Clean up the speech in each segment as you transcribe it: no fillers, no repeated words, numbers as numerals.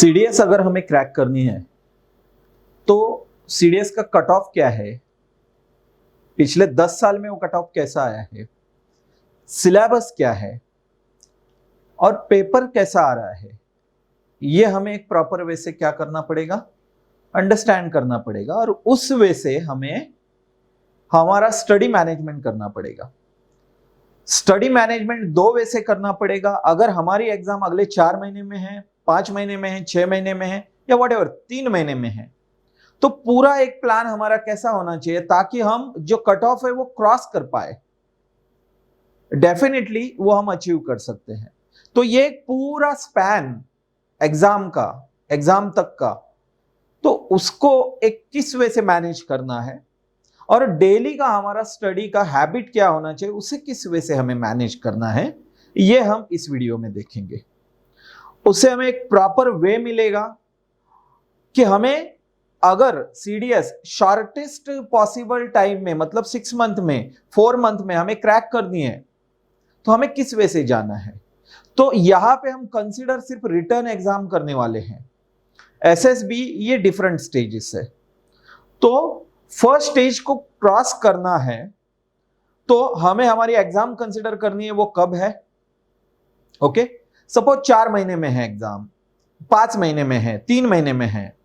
CDS अगर हमें crack करनी है तो सीडीएस का कट ऑफ क्या है, पिछले 10 साल में वो कट ऑफ कैसा आया है, सिलेबस क्या है और पेपर कैसा आ रहा है, ये हमें एक प्रॉपर वे से क्या करना पड़ेगा, अंडरस्टैंड करना पड़ेगा। और उस वे से हमें हमारा स्टडी मैनेजमेंट करना पड़ेगा। स्टडी मैनेजमेंट 2 वे से करना पड़ेगा। अगर हमारी एग्जाम अगले 4 महीने में है, 5 महीने में है, 6 महीने में है या व्हाटएवर 3 महीने में है, तो पूरा एक प्लान हमारा कैसा होना चाहिए ताकि हम जो कट ऑफ है वो क्रॉस कर पाए, डेफिनेटली वो हम अचीव कर सकते हैं। तो ये पूरा स्पैन एग्जाम का, एग्जाम तक का, तो उसको एक किस वे से मैनेज करना है और डेली का हमारा स्टडी का हैबिट क्या होना चाहिए, उसे किस वे से हमें मैनेज करना है, ये हम इस वीडियो में देखेंगे। उससे हमें एक प्रॉपर वे मिलेगा कि हमें अगर सीडीएस शॉर्टेस्ट पॉसिबल टाइम में, मतलब 6 मंथ में, 4 मंथ में हमें क्रैक करनी है तो हमें किस वे से जाना है। तो यहां पे हम कंसीडर सिर्फ रिटर्न एग्जाम करने वाले हैं। एसएसबी ये डिफरेंट स्टेजेस है। तो फर्स्ट स्टेज को क्रॉस करना है तो हमें हमारी एग्जाम कंसीडर करनी है, वो कब है। ओके, सपोज 4 महीने में है एग्जाम, 5 महीने में है, 3 महीने में है,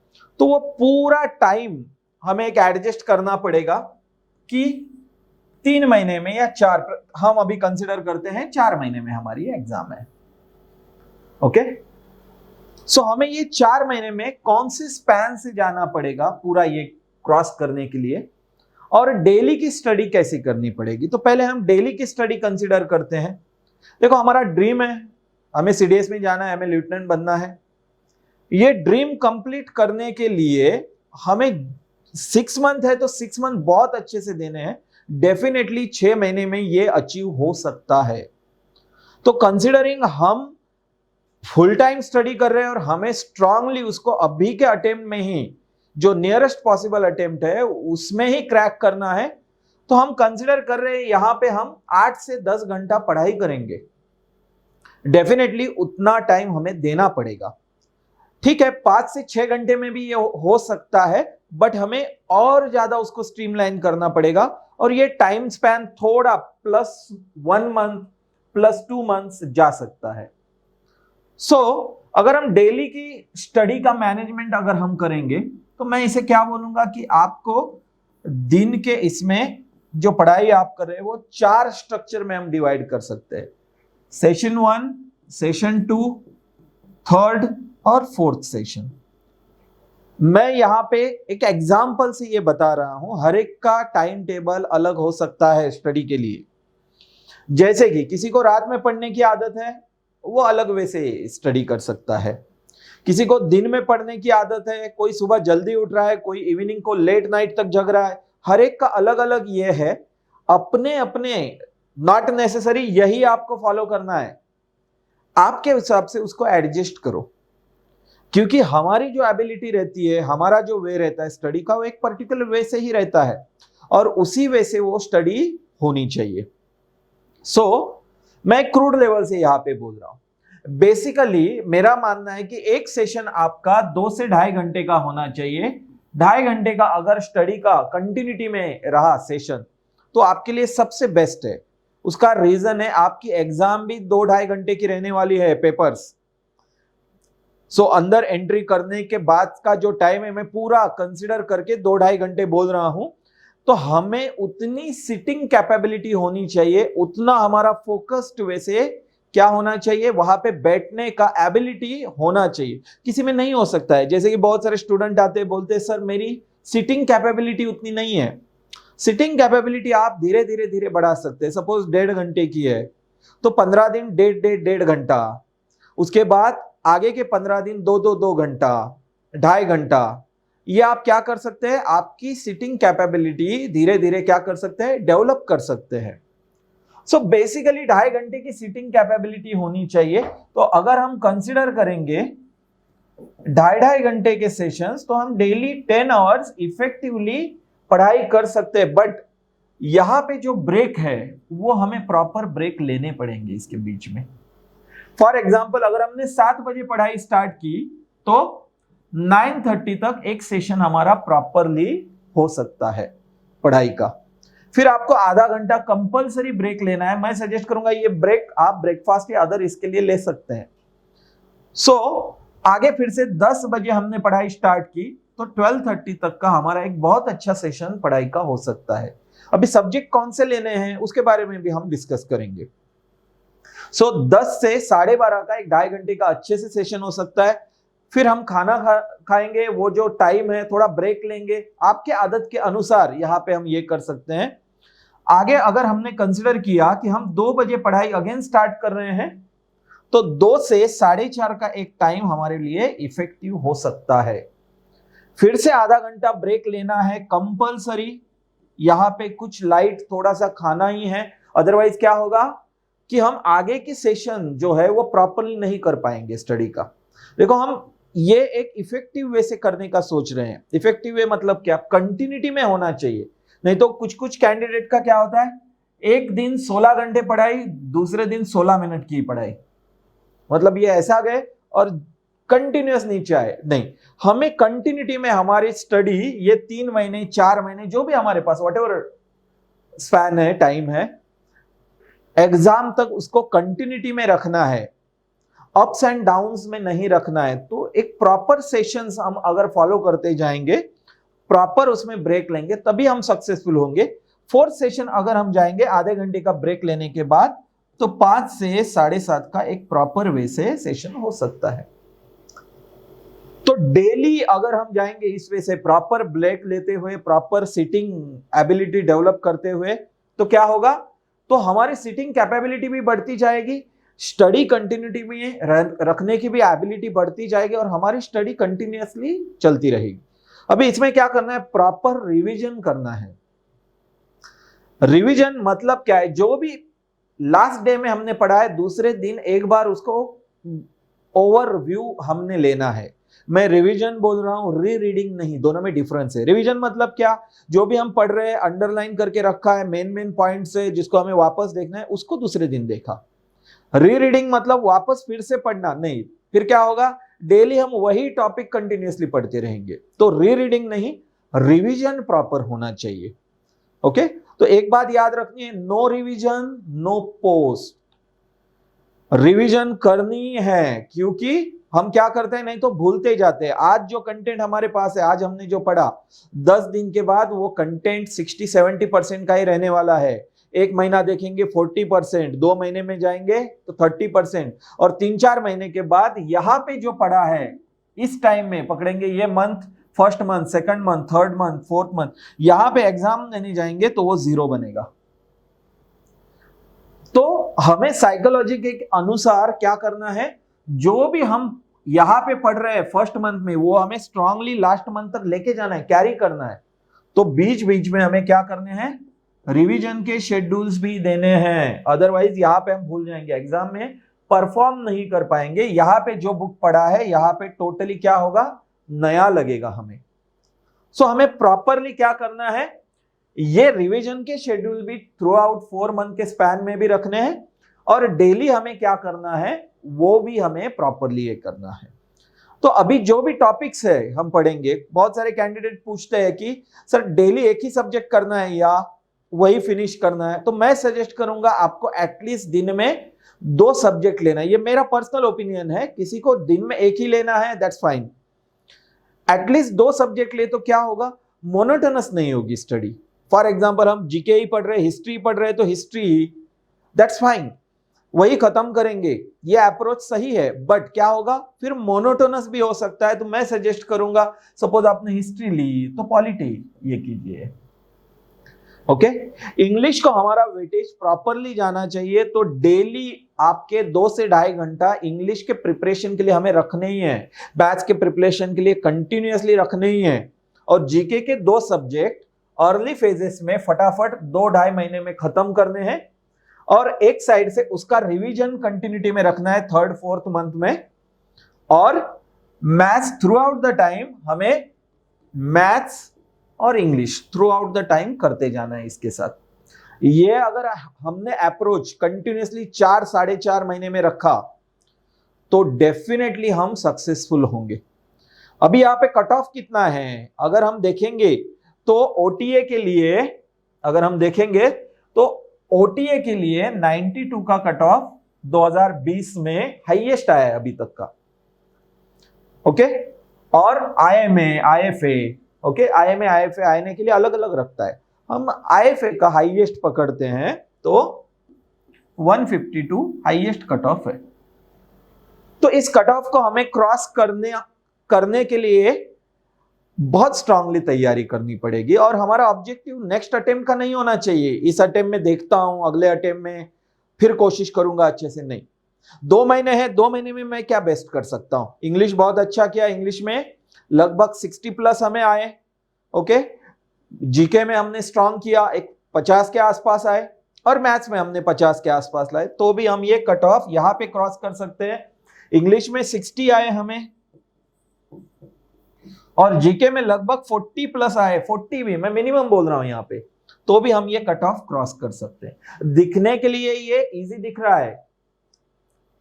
तो वो पूरा टाइम हमें एक एडजस्ट करना पड़ेगा कि 3 महीने में या 4, हम अभी कंसीडर करते हैं 4 महीने में हमारी एग्जाम है। ओके, सो हमें ये 4 महीने में कौन से स्पैन से जाना पड़ेगा पूरा ये क्रॉस करने के लिए, और डेली की स्टडी कैसे करनी पड़ेगी। तो पहले हम डेली की स्टडी कंसीडर करते हैं। देखो, हमारा ड्रीम है, हमें सीडीएस में जाना है, हमें लेफ्टिनेंट बनना है। ये ड्रीम कंप्लीट करने के लिए हमें 6 मंथ है तो 6 मंथ बहुत अच्छे से देने हैं। डेफिनेटली 6 महीने में ये अचीव हो सकता है। तो कंसीडरिंग हम फुल टाइम स्टडी कर रहे हैं और हमें स्ट्रांगली उसको अभी के अटेम्प्ट में ही, जो नियरेस्ट पॉसिबल अटेम्प्ट है उसमें ही क्रैक करना है, तो हम कंसीडर कर रहे हैं यहां पे हम 8 से 10 घंटा पढ़ाई करेंगे। डेफिनेटली उतना टाइम हमें देना पड़ेगा। ठीक है, 5 से 6 घंटे में भी ये हो सकता है, बट हमें और ज्यादा उसको स्ट्रीमलाइन करना पड़ेगा। और ये टाइम स्पैन थोड़ा +1 मंथ, +2 मंथ्स जा सकता है। सो अगर हम डेली की स्टडी का मैनेजमेंट अगर हम करेंगे तो मैं इसे क्या बोलूंगा कि आपको दिन के इसमें जो पढ़ाई आप कर रहे हैं वो 4 स्ट्रक्चर में हम डिवाइड कर सकते हैं। सेशन 1, सेशन 2, 3rd और 4th सेशन। मैं यहां पे एक एग्जाम्पल से ये बता रहा हूं, हर एक का टाइम टेबल अलग हो सकता है स्टडी के लिए। जैसे कि किसी को रात में पढ़ने की आदत है, वो अलग वे से स्टडी कर सकता है। किसी को दिन में पढ़ने की आदत है, कोई सुबह जल्दी उठ रहा है, कोई इवनिंग को लेट नाइट तक जग रहा है। हर एक का अलग अलग ये है, अपने अपने, नॉट नेसेसरी यही आपको फॉलो करना है, आपके हिसाब से उसको एडजस्ट करो। क्योंकि हमारी जो एबिलिटी रहती है, हमारा जो वे रहता है स्टडी का, वो एक पर्टिकुलर वे से ही रहता है और उसी वे से वो स्टडी होनी चाहिए। सो मैं क्रूड लेवल से यहां पे बोल रहा हूं। बेसिकली मेरा मानना है कि एक सेशन आपका 2 से 2.5 घंटे का होना चाहिए। 2.5 घंटे का अगर स्टडी का कंटिन्यूटी में रहा सेशन तो आपके लिए सबसे बेस्ट है। उसका रीजन है आपकी एग्जाम भी 2-2.5 घंटे की रहने वाली है, पेपर्स। सो अंदर एंट्री करने के बाद का जो टाइम है मैं पूरा कंसिडर करके 2-2.5 घंटे बोल रहा हूं। तो हमें उतनी सिटिंग कैपेबिलिटी होनी चाहिए, उतना हमारा फोकस्ड वे से क्या होना चाहिए, वहां पे बैठने का एबिलिटी होना चाहिए। किसी में नहीं हो सकता है। जैसे कि बहुत सारे स्टूडेंट आते हैं, बोलते हैं सर मेरी सिटिंग कैपेबिलिटी उतनी नहीं है। सिटिंग कैपेबिलिटी आप धीरे धीरे धीरे बढ़ा सकते हैं। सपोज 1.5 घंटे की है तो 15 दिन 1.5 घंटा, उसके बाद आगे के 15 दिन 2 घंटा, 2.5 घंटा। ये आप क्या कर सकते हैं, आपकी सिटिंग कैपेबिलिटी धीरे धीरे क्या कर सकते हैं, डेवलप कर सकते हैं। सो बेसिकली 2.5 घंटे की सिटिंग कैपेबिलिटी होनी चाहिए। तो अगर हम कंसिडर करेंगे 2.5 घंटे के सेशंस तो हम डेली 10 आवर्स इफेक्टिवली पढ़ाई कर सकते हैं। बट यहां पे जो ब्रेक है वो हमें प्रॉपर ब्रेक लेने पड़ेंगे इसके बीच में। फॉर एग्जाम्पल, अगर हमने 7 बजे पढ़ाई स्टार्ट की तो 9:30 तक एक सेशन हमारा प्रॉपरली हो सकता है पढ़ाई का। फिर आपको आधा घंटा कंपलसरी ब्रेक लेना है। मैं सजेस्ट करूंगा ये ब्रेक आप ब्रेकफास्ट या अदर इसके लिए ले सकते हैं। आगे फिर से 10 बजे हमने पढ़ाई स्टार्ट की तो 12:30 तक का हमारा एक बहुत अच्छा सेशन पढ़ाई का हो सकता है। अभी सब्जेक्ट कौन से लेने हैं उसके बारे में भी हम डिस्कस करेंगे। 10 से 12:30 का एक 2.5 घंटे का अच्छे से सेशन हो सकता है। फिर हम खाना खाएंगे, वो जो टाइम है थोड़ा ब्रेक लेंगे, आपके आदत के अनुसार यहां पे हम ये कर सकते हैं। आगे अगर हमने कंसिडर किया कि हम 2 बजे पढ़ाई अगेन स्टार्ट कर रहे हैं तो 2 से 4:30 का एक टाइम हमारे लिए इफेक्टिव हो सकता है। फिर से आधा घंटा ब्रेक लेना है कंपलसरी। यहां पे कुछ लाइट थोड़ा सा खाना ही है, अदरवाइज क्या होगा कि हम आगे की सेशन जो है वो प्रॉपरली नहीं कर पाएंगे स्टडी का। देखो हम ये एक इफेक्टिव वे से करने का सोच रहे हैं। इफेक्टिव वे मतलब क्या, कंटिन्यूटी में होना चाहिए। नहीं तो कुछ कैंडिडेट का क्या होता है, एक दिन 16 घंटे पढ़ाई, दूसरे दिन 16 मिनट की पढ़ाई, मतलब ये ऐसा गए और कंटिन्यूअस नीचे आए। नहीं, हमें कंटिन्यूटी में हमारी स्टडी ये 3 महीने 4 महीने जो भी हमारे पास व्हाटएवर स्पैन है, टाइम है, एग्जाम तक उसको कंटिन्यूटी में रखना है, अप्स एंड डाउन्स में नहीं रखना है। तो एक प्रॉपर सेशंस हम अगर फॉलो करते जाएंगे, प्रॉपर उसमें ब्रेक लेंगे, तभी हम सक्सेसफुल होंगे। 4th सेशन अगर हम जाएंगे आधे घंटे का ब्रेक लेने के बाद तो 5 से 7:30 का एक प्रॉपर वे से सेशन हो सकता है। तो डेली अगर हम जाएंगे इस वे से प्रॉपर ब्रेक लेते हुए, प्रॉपर सिटिंग एबिलिटी डेवलप करते हुए, तो क्या होगा, तो हमारी सिटिंग कैपेबिलिटी भी बढ़ती जाएगी, स्टडी कंटिन्यूटी में रखने की भी एबिलिटी बढ़ती जाएगी और हमारी स्टडी कंटिन्यूअसली चलती रहेगी। अभी इसमें क्या करना है, प्रॉपर रिवीजन करना है। रिवीजन मतलब क्या है, जो भी लास्ट डे में हमने पढ़ा है दूसरे दिन एक बार उसको ओवरव्यू हमने लेना है। मैं रिवीजन बोल रहा हूं, री रीडिंग नहीं, दोनों में डिफरेंस है। रिवीजन मतलब क्या, जो भी हम पढ़ रहे हैं अंडरलाइन करके रखा है, मेन पॉइंट से जिसको हमें वापस देखना है उसको दूसरे दिन देखा। री रीडिंग मतलब वापस फिर से पढ़ना नहीं, फिर क्या होगा, डेली हम वही टॉपिक कंटिन्यूअसली पढ़ते रहेंगे। तो री रीडिंग नहीं, रिवीजन प्रॉपर होना चाहिए। ओके, तो एक बात याद रखनी है, no revision no post. Revision करनी है, क्योंकि हम क्या करते हैं, नहीं तो भूलते जाते हैं। आज जो कंटेंट हमारे पास है, आज हमने जो पढ़ा, 10 दिन के बाद वो कंटेंट 60-70% का ही रहने वाला है। 1 महीना देखेंगे 40%, 2 महीने में जाएंगे तो 30%, और 3-4 महीने के बाद यहाँ पे जो पढ़ा है इस टाइम में पकड़ेंगे, ये month, first month, second month, third month, fourth month, यहां पे एग्जाम देने जाएंगे तो वो 0 बनेगा। तो हमें साइकोलॉजी के अनुसार क्या करना है, जो भी हम यहां पे पढ़ रहे हैं फर्स्ट मंथ में, वो हमें स्ट्रांगली लास्ट मंथ तक लेके जाना है, कैरी करना है। तो बीच बीच में हमें क्या करने हैं, रिवीजन के शेड्यूल्स भी देने हैं, अदरवाइज यहां पे हम भूल जाएंगे, एग्जाम में परफॉर्म नहीं कर पाएंगे। यहां पे जो बुक पढ़ा है यहां पे टोटली क्या होगा, नया लगेगा हमें। हमें प्रॉपरली क्या करना है, ये रिवीजन के शेड्यूल भी थ्रू आउट 4 मंथ के स्पैन में भी रखने हैं, और डेली हमें क्या करना है वो भी हमें प्रॉपरली ये करना है। तो अभी जो भी टॉपिक्स है हम पढ़ेंगे, बहुत सारे कैंडिडेट पूछते हैं कि सर डेली एक ही सब्जेक्ट करना है या वही फिनिश करना है। तो मैं सजेस्ट करूंगा आपको एटलीस्ट दिन में 2 सब्जेक्ट लेना है। ये मेरा पर्सनल ओपिनियन है, किसी को दिन में एक ही लेना है दैट्स फाइन। एटलीस्ट 2 सब्जेक्ट ले तो क्या होगा, मोनोटोनस नहीं होगी स्टडी। फॉर एग्जांपल हम जीके ही पढ़ रहे हैं, हिस्ट्री पढ़ रहे हैं, तो हिस्ट्री दैट्स फाइन, वही खत्म करेंगे, ये अप्रोच सही है। बट क्या होगा, फिर मोनोटोनस भी हो सकता है। तो मैं सजेस्ट करूंगा, सपोज आपने हिस्ट्री ली तो पॉलिटी ये कीजिए। ओके, इंग्लिश को हमारा वेटेज प्रॉपरली जाना चाहिए, तो डेली आपके 2 से 2.5 घंटा इंग्लिश के प्रिपरेशन के लिए हमें रखने ही है, बैच के प्रिपरेशन के लिए कंटिन्यूअसली रखने ही है। और जीके के 2 सब्जेक्ट अर्ली फेजेस में फटाफट 2-2.5 महीने में खत्म करने हैं, और एक साइड से उसका रिवीजन कंटिन्यूटी में रखना है 3rd-4th मंथ में। और maths through out the time, हमें मैथ्स और English through out the time करते जाना है इसके साथ। ये अगर हमने अप्रोच कंटिन्यूअसली 4-4.5 महीने में रखा तो डेफिनेटली हम सक्सेसफुल होंगे। अभी यहाँ पे कट ऑफ कितना है, अगर हम देखेंगे तो ओटीए के लिए, अगर हम देखेंगे तो ओटीए के लिए 92 का कट ऑफ 2020 में हाईएस्ट आया है अभी तक का। ओके, और IMA IFA, okay, IMA IFA आने के लिए अलग अलग रखता है, हम आईएफए का हाईएस्ट पकड़ते हैं तो 152 हाईएस्ट कट ऑफ है। तो इस कट ऑफ को हमें क्रॉस करने के लिए बहुत स्ट्रांगली तैयारी करनी पड़ेगी, और हमारा ऑब्जेक्टिव नेक्स्ट अटेम्प्ट का नहीं होना चाहिए, इस अटेम्प्ट में देखता हूं, अगले अटेम्प्ट में फिर कोशिश करूंगा अच्छे से, नहीं। 2 महीने हैं, 2 महीने में मैं क्या बेस्ट कर सकता हूं। इंग्लिश बहुत अच्छा किया, इंग्लिश में लगभग 60 प्लस हमें आए। ओके, जीके में हमने स्ट्रांग किया, एक 50 के आसपास आए, और मैथ्स में हमने 50 के आसपास लाए, तो भी हम ये कट ऑफ यहां पे क्रॉस कर सकते हैं। इंग्लिश में 60 आए हमें, और जीके में लगभग 40 प्लस आए, 40 भी मैं मिनिमम बोल रहा हूं यहां पे, तो भी हम ये कट ऑफ क्रॉस कर सकते हैं। दिखने के लिए ये इजी दिख रहा है,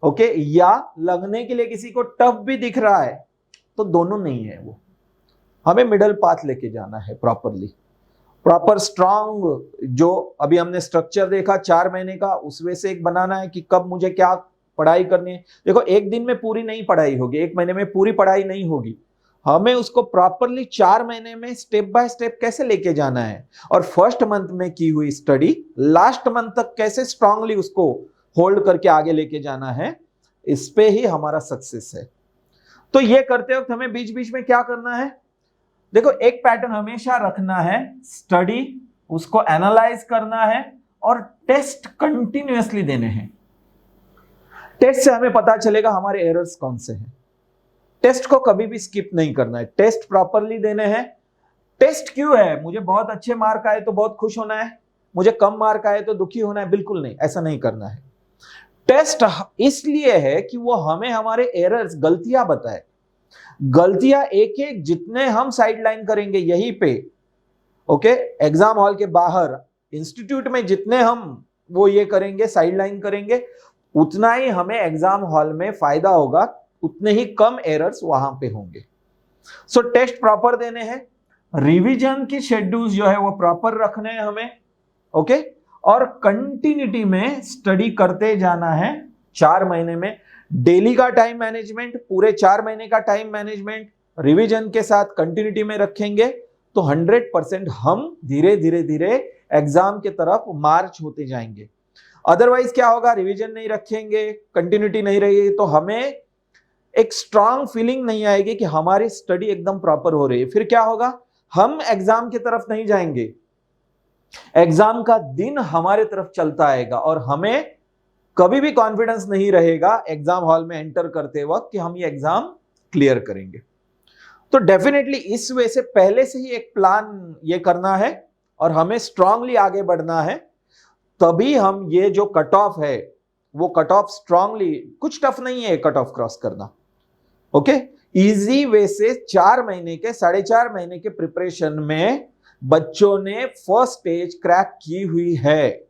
ओके, या लगने के लिए किसी को टफ भी दिख रहा है, तो दोनों नहीं है वो, हमें मिडल पाथ लेके जाना है प्रॉपरली, प्रॉपर स्ट्रांग। जो अभी हमने स्ट्रक्चर देखा 4 महीने का, उसमें से एक बनाना है कि कब मुझे क्या पढ़ाई करनी है। देखो, एक दिन में पूरी नहीं पढ़ाई होगी, एक महीने में पूरी पढ़ाई नहीं होगी, हमें उसको प्रॉपरली 4 महीने में स्टेप बाय स्टेप कैसे लेके जाना है, और फर्स्ट मंथ में की हुई स्टडी लास्ट मंथ तक कैसे स्ट्रांगली उसको होल्ड करके आगे लेके जाना है, इस पे ही हमारा सक्सेस है। तो ये करते वक्त हमें बीच बीच में क्या करना है, देखो एक पैटर्न हमेशा रखना है, स्टडी, उसको एनालाइज करना है, और टेस्ट कंटिन्यूअसली देने हैं। टेस्ट से हमें पता चलेगा हमारे एरर्स कौन से हैं। टेस्ट को कभी भी स्किप नहीं करना है, टेस्ट प्रॉपरली देने हैं। टेस्ट क्यों है, मुझे बहुत अच्छे मार्क आए तो बहुत खुश होना है, मुझे कम मार्क आए तो दुखी होना है, बिल्कुल नहीं, ऐसा नहीं करना है। टेस्ट इसलिए है कि वो हमें हमारे एरर्स, गलतियां बताए। गलतियां एक एक जितने हम साइडलाइन करेंगे यहीं पे, ओके, एग्जाम हॉल के बाहर, इंस्टीट्यूट में जितने हम वो ये करेंगे, साइडलाइन करेंगे, उतना ही हमें एग्जाम हॉल में फायदा होगा, उतने ही कम एरर्स वहां पे होंगे। सो टेस्ट प्रॉपर देने हैं, रिवीजन की शेड्यूल्स जो है वो प्रॉपर रखने हैं हमें, ओके, और कंटिन्यूटी में स्टडी करते जाना है। 4 महीने में डेली का टाइम मैनेजमेंट, पूरे 4 महीने का टाइम मैनेजमेंट रिवीजन के साथ कंटिन्यूटी में रखेंगे तो 100% हम धीरे धीरे धीरे एग्जाम के तरफ मार्च होते जाएंगे। अदरवाइज क्या होगा, रिवीजन नहीं रखेंगे, कंटिन्यूटी नहीं रहेगी, तो हमें एक स्ट्रांग फीलिंग नहीं आएगी कि हमारी स्टडी एकदम प्रॉपर हो रही है। फिर क्या होगा, हम एग्जाम की तरफ नहीं जाएंगे, एग्जाम का दिन हमारे तरफ चलता आएगा, और हमें कभी भी कॉन्फिडेंस नहीं रहेगा एग्जाम हॉल में एंटर करते वक्त कि हम ये एग्जाम क्लियर करेंगे। तो डेफिनेटली इस वे से पहले से ही एक प्लान ये करना है, और हमें स्ट्रांगली आगे बढ़ना है, तभी हम ये जो कट ऑफ है वो कट ऑफ स्ट्रांगली, कुछ टफ नहीं है कट ऑफ क्रॉस करना, ओके, इजी वे से 4 महीने के, 4.5 महीने के प्रिपरेशन में बच्चों ने फर्स्ट स्टेज क्रैक की हुई है।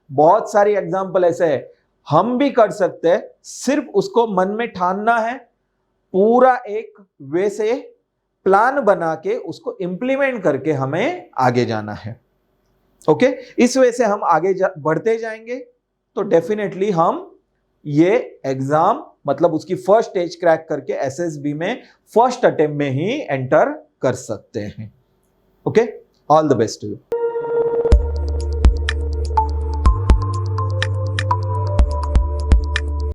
बहुत सारी एग्जांपल ऐसे है, हम भी कर सकते हैं, सिर्फ उसको मन में ठानना है, पूरा एक वे से प्लान बना के उसको इंप्लीमेंट करके हमें आगे जाना है, ओके। इस वजह से हम आगे बढ़ते जाएंगे तो डेफिनेटली हम ये एग्जाम, मतलब उसकी फर्स्ट स्टेज क्रैक करके एसएसबी में फर्स्ट अटेम्प्ट में ही एंटर कर सकते हैं, okay. All the best to you.